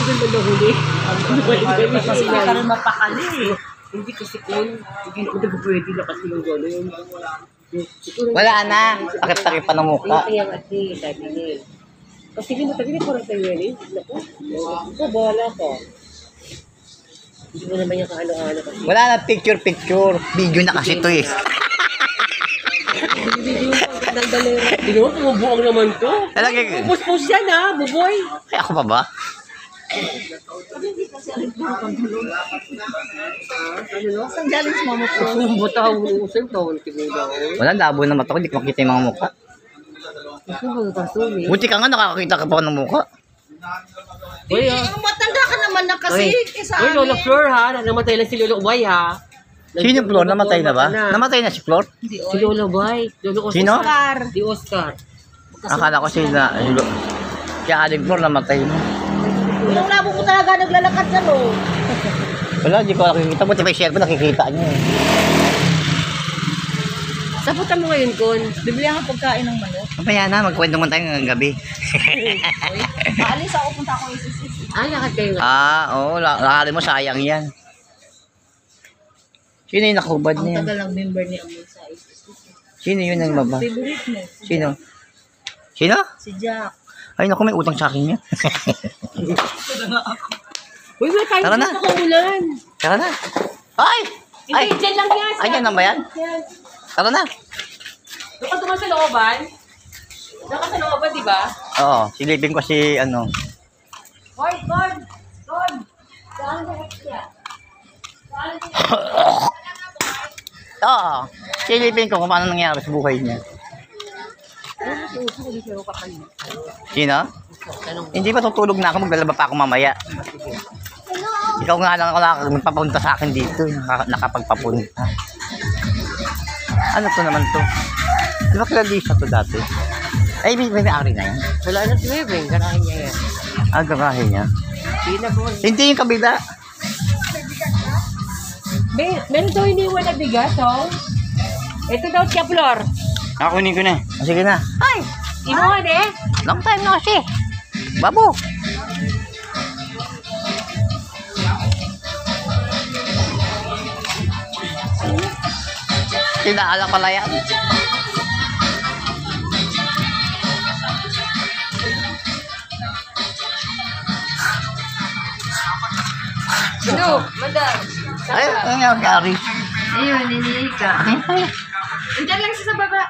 doon na nahuli. Kasi hindi ka rin mapakali eh. Hindi kasi kung, hindi ko nagpapwede na kasi yung gano'n. Wala na. Takip-takip pa ng mukha. Kaya nga sabi niya. Kasi hindi mo tabi ko rin sa'yo yan eh. Naku, bahala ka. Hindi mo naman yung kaano-ano kasi. Wala na picture-picture. Video na kasi to eh. Video ko, nagdalera. Hindi naman, bumubuang naman to. Talaga. Pupus-pus yan ha, buboy. Ay, ako pa ba? Saan galing sa mama ko? Sumbot ako, usap daw. Wala, labo na mata ko. Hindi ko makita yung mga mukha. Buti ka nga, nakakakita ka pa ng mukha. Uy, Matanda ka naman na kasi. Uy, Lola Flor ha. Namatay lang si Lola Ubay ha. Sino yung Flor? Namatay na ba? Namatay na si Flor? Si Lola Ubay. Sino? Si Oscar. Akala ko sila. Si Aling Flor namatay na. Yung labo ko talaga naglalakad sa no. Wala, hindi ko nakikita. Buti may share ko, nakikita niyo. Sabutan mo ngayon, Kon. Bibili ako pagkain ng manok. Mamaya na, magkwento mo tayo ngayong gabi. Maalis ako, punta ako isis. Lakad kayo nga. Oo, lakarin mo, sayang yan. Sino yung nakahubad Ang niya? tagal ng member ni Amon sa isis. Sino yun ang baba? Favorite mo. Sino? Sino? Si Jack. Ay, naku, may utang sa akin yan. Uy, wala tayo Tara na. sa kaulan. Tara na. Ay! Ay! Hindi, dyan lang yan. Ay, yan lang ba yan? Yan. Tara na. Doon ka tumal sa looban. Doon ka sa looban, di ba? Oo, silipin ko si ano. Hoy, Kon! Kon! Saan ka siya? Oo, silipin ko kung paano nangyari sa buhay niya. Sino? Hindi pa tutulog na ako, maglalaba pa ako mamaya. Ikaw nga lang ako magpapunta sa akin dito, nakapagpapunta. Ano to naman to? Di ba Clarissa to dati? Ay, may-ari na yan. Wala na si Webeng, ganahin niya yan. Ah, garahe niya. Sina po. Hindi yung kabila. Meron daw iniwan na bigas, oh. Ito daw siya, Flor. Kunin ko na. Sige na. Ay! Inuwan eh. Long time no kasi. Babo. Tinala pala yan. Ano? Madam. Ay, ang Gary. Ayun, ninihi ka. Nandiyan lang siya sa baba.